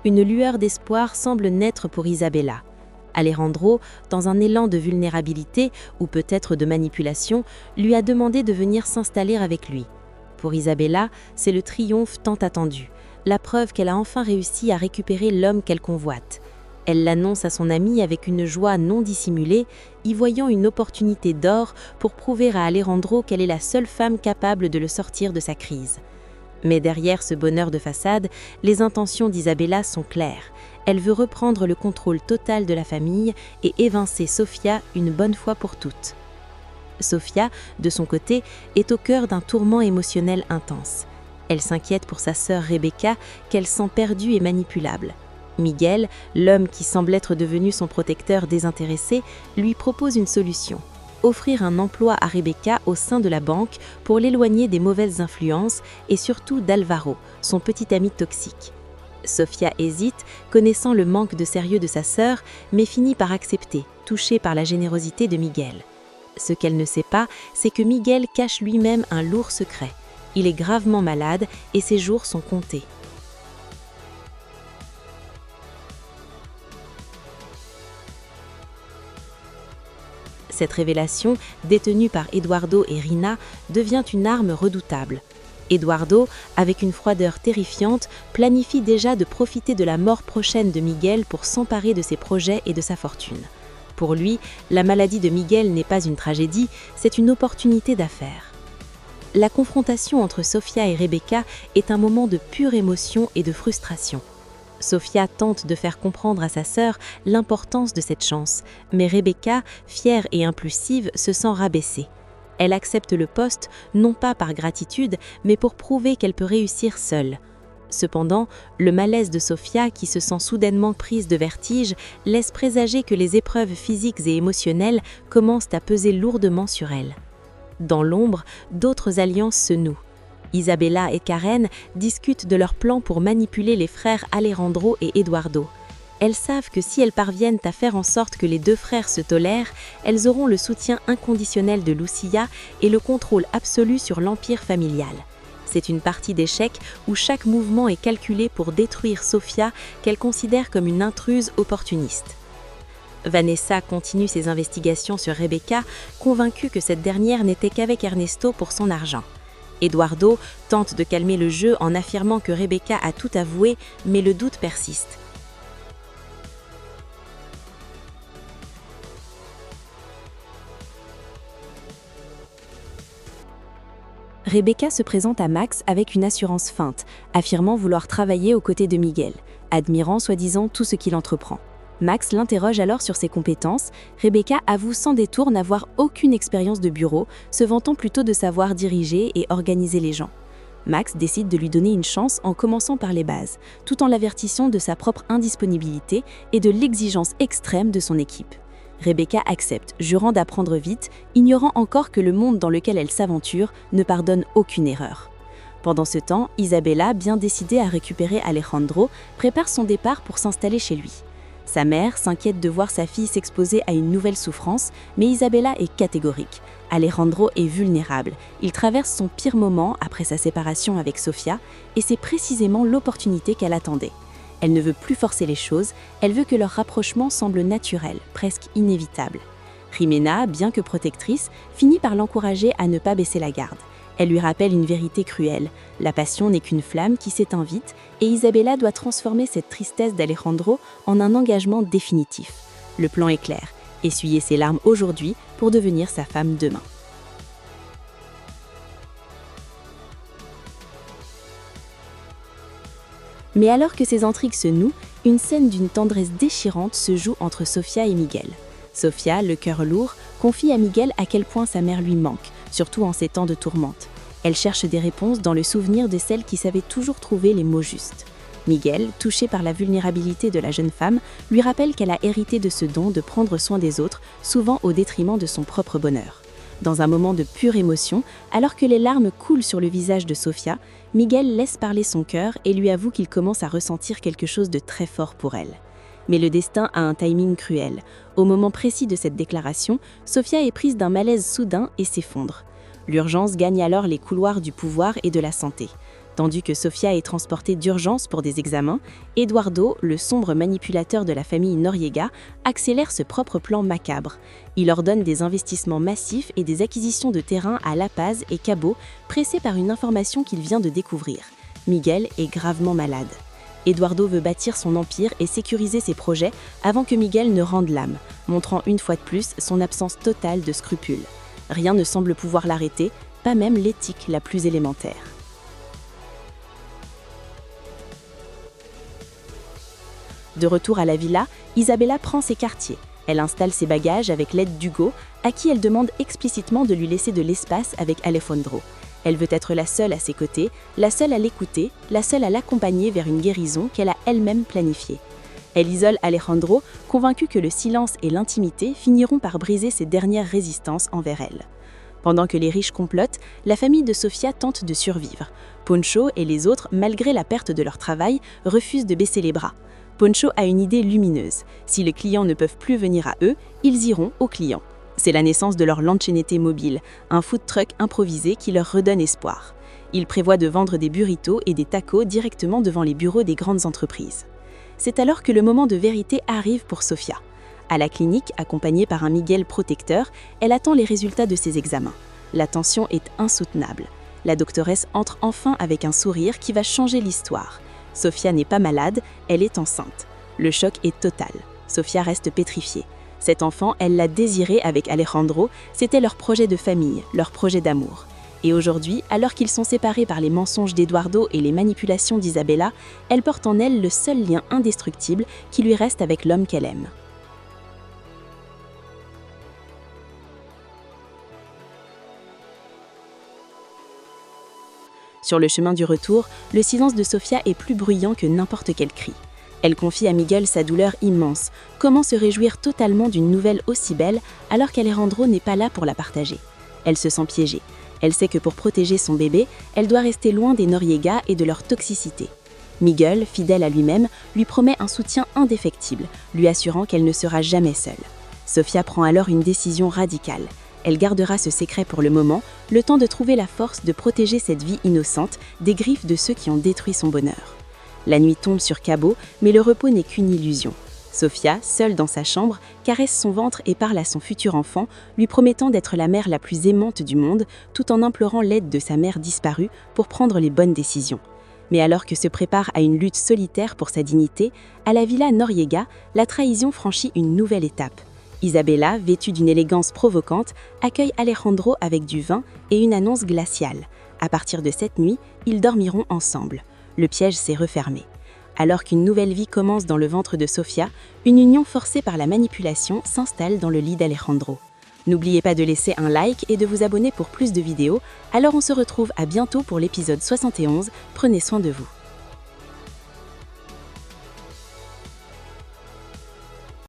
une lueur d'espoir semble naître pour Isabella. Alejandro, dans un élan de vulnérabilité ou peut-être de manipulation, lui a demandé de venir s'installer avec lui. Pour Isabella, c'est le triomphe tant attendu, la preuve qu'elle a enfin réussi à récupérer l'homme qu'elle convoite. Elle l'annonce à son ami avec une joie non dissimulée, y voyant une opportunité d'or pour prouver à Alejandro qu'elle est la seule femme capable de le sortir de sa crise. Mais derrière ce bonheur de façade, les intentions d'Isabella sont claires. Elle veut reprendre le contrôle total de la famille et évincer Sofia une bonne fois pour toutes. Sofia, de son côté, est au cœur d'un tourment émotionnel intense. Elle s'inquiète pour sa sœur Rebecca, qu'elle sent perdue et manipulable. Miguel, l'homme qui semble être devenu son protecteur désintéressé, lui propose une solution: offrir un emploi à Rebecca au sein de la banque pour l'éloigner des mauvaises influences et surtout d'Alvaro, son petit ami toxique. Sofia hésite, connaissant le manque de sérieux de sa sœur, mais finit par accepter, touchée par la générosité de Miguel. Ce qu'elle ne sait pas, c'est que Miguel cache lui-même un lourd secret. Il est gravement malade et ses jours sont comptés. Cette révélation, détenue par Eduardo et Rina, devient une arme redoutable. Eduardo, avec une froideur terrifiante, planifie déjà de profiter de la mort prochaine de Miguel pour s'emparer de ses projets et de sa fortune. Pour lui, la maladie de Miguel n'est pas une tragédie, c'est une opportunité d'affaires. La confrontation entre Sofia et Rebecca est un moment de pure émotion et de frustration. Sofia tente de faire comprendre à sa sœur l'importance de cette chance, mais Rebecca, fière et impulsive, se sent rabaissée. Elle accepte le poste, non pas par gratitude, mais pour prouver qu'elle peut réussir seule. Cependant, le malaise de Sofia, qui se sent soudainement prise de vertige, laisse présager que les épreuves physiques et émotionnelles commencent à peser lourdement sur elle. Dans l'ombre, d'autres alliances se nouent. Isabella et Karen discutent de leur plan pour manipuler les frères Alejandro et Eduardo. Elles savent que si elles parviennent à faire en sorte que les deux frères se tolèrent, elles auront le soutien inconditionnel de Lucia et le contrôle absolu sur l'empire familial. C'est une partie d'échecs où chaque mouvement est calculé pour détruire Sofia, qu'elle considère comme une intruse opportuniste. Vanessa continue ses investigations sur Rebecca, convaincue que cette dernière n'était qu'avec Ernesto pour son argent. Eduardo tente de calmer le jeu en affirmant que Rebecca a tout avoué, mais le doute persiste. Rebecca se présente à Max avec une assurance feinte, affirmant vouloir travailler aux côtés de Miguel, admirant soi-disant tout ce qu'il entreprend. Max l'interroge alors sur ses compétences. Rebecca avoue sans détour n'avoir aucune expérience de bureau, se vantant plutôt de savoir diriger et organiser les gens. Max décide de lui donner une chance en commençant par les bases, tout en l'avertissant de sa propre indisponibilité et de l'exigence extrême de son équipe. Rebecca accepte, jurant d'apprendre vite, ignorant encore que le monde dans lequel elle s'aventure ne pardonne aucune erreur. Pendant ce temps, Isabella, bien décidée à récupérer Alejandro, prépare son départ pour s'installer chez lui. Sa mère s'inquiète de voir sa fille s'exposer à une nouvelle souffrance, mais Isabella est catégorique. Alejandro est vulnérable. Il traverse son pire moment après sa séparation avec Sofia, et c'est précisément l'opportunité qu'elle attendait. Elle ne veut plus forcer les choses, elle veut que leur rapprochement semble naturel, presque inévitable. Jimena, bien que protectrice, finit par l'encourager à ne pas baisser la garde. Elle lui rappelle une vérité cruelle. La passion n'est qu'une flamme qui s'éteint vite et Isabella doit transformer cette tristesse d'Alejandro en un engagement définitif. Le plan est clair, essuyer ses larmes aujourd'hui pour devenir sa femme demain. Mais alors que ces intrigues se nouent, une scène d'une tendresse déchirante se joue entre Sofia et Miguel. Sofia, le cœur lourd, confie à Miguel à quel point sa mère lui manque, surtout en ces temps de tourmente. Elle cherche des réponses dans le souvenir de celle qui savait toujours trouver les mots justes. Miguel, touché par la vulnérabilité de la jeune femme, lui rappelle qu'elle a hérité de ce don de prendre soin des autres, souvent au détriment de son propre bonheur. Dans un moment de pure émotion, alors que les larmes coulent sur le visage de Sofia, Miguel laisse parler son cœur et lui avoue qu'il commence à ressentir quelque chose de très fort pour elle. Mais le destin a un timing cruel. Au moment précis de cette déclaration, Sofia est prise d'un malaise soudain et s'effondre. L'urgence gagne alors les couloirs du pouvoir et de la santé. Tandis que Sofia est transportée d'urgence pour des examens, Eduardo, le sombre manipulateur de la famille Noriega, accélère ce propre plan macabre. Il ordonne des investissements massifs et des acquisitions de terrain à La Paz et Cabo, pressé par une information qu'il vient de découvrir. Miguel est gravement malade. Eduardo veut bâtir son empire et sécuriser ses projets avant que Miguel ne rende l'âme, montrant une fois de plus son absence totale de scrupules. Rien ne semble pouvoir l'arrêter, pas même l'éthique la plus élémentaire. De retour à la villa, Isabella prend ses quartiers. Elle installe ses bagages avec l'aide d'Hugo, à qui elle demande explicitement de lui laisser de l'espace avec Alejandro. Elle veut être la seule à ses côtés, la seule à l'écouter, la seule à l'accompagner vers une guérison qu'elle a elle-même planifiée. Elle isole Alejandro, convaincue que le silence et l'intimité finiront par briser ses dernières résistances envers elle. Pendant que les riches complotent, la famille de Sofia tente de survivre. Poncho et les autres, malgré la perte de leur travail, refusent de baisser les bras. Poncho a une idée lumineuse. Si les clients ne peuvent plus venir à eux, ils iront aux clients. C'est la naissance de leur Lanchonete mobile, un food truck improvisé qui leur redonne espoir. Ils prévoient de vendre des burritos et des tacos directement devant les bureaux des grandes entreprises. C'est alors que le moment de vérité arrive pour Sofia. À la clinique, accompagnée par un Miguel protecteur, elle attend les résultats de ses examens. La tension est insoutenable. La doctoresse entre enfin avec un sourire qui va changer l'histoire. Sofia n'est pas malade, elle est enceinte. Le choc est total. Sofia reste pétrifiée. Cet enfant, elle l'a désiré avec Alejandro, c'était leur projet de famille, leur projet d'amour. Et aujourd'hui, alors qu'ils sont séparés par les mensonges d'Eduardo et les manipulations d'Isabella, elle porte en elle le seul lien indestructible qui lui reste avec l'homme qu'elle aime. Sur le chemin du retour, le silence de Sofia est plus bruyant que n'importe quel cri. Elle confie à Miguel sa douleur immense. Comment se réjouir totalement d'une nouvelle aussi belle alors qu'Alejandro n'est pas là pour la partager? Elle se sent piégée. Elle sait que pour protéger son bébé, elle doit rester loin des Noriega et de leur toxicité. Miguel, fidèle à lui-même, lui promet un soutien indéfectible, lui assurant qu'elle ne sera jamais seule. Sofia prend alors une décision radicale. Elle gardera ce secret pour le moment, le temps de trouver la force de protéger cette vie innocente des griffes de ceux qui ont détruit son bonheur. La nuit tombe sur Cabo, mais le repos n'est qu'une illusion. Sofia, seule dans sa chambre, caresse son ventre et parle à son futur enfant, lui promettant d'être la mère la plus aimante du monde, tout en implorant l'aide de sa mère disparue pour prendre les bonnes décisions. Mais alors que se prépare à une lutte solitaire pour sa dignité, à la villa Noriega, la trahison franchit une nouvelle étape. Isabella, vêtue d'une élégance provocante, accueille Alejandro avec du vin et une annonce glaciale. À partir de cette nuit, ils dormiront ensemble. Le piège s'est refermé. Alors qu'une nouvelle vie commence dans le ventre de Sofia, une union forcée par la manipulation s'installe dans le lit d'Alejandro. N'oubliez pas de laisser un like et de vous abonner pour plus de vidéos. Alors on se retrouve à bientôt pour l'épisode 71. Prenez soin de vous.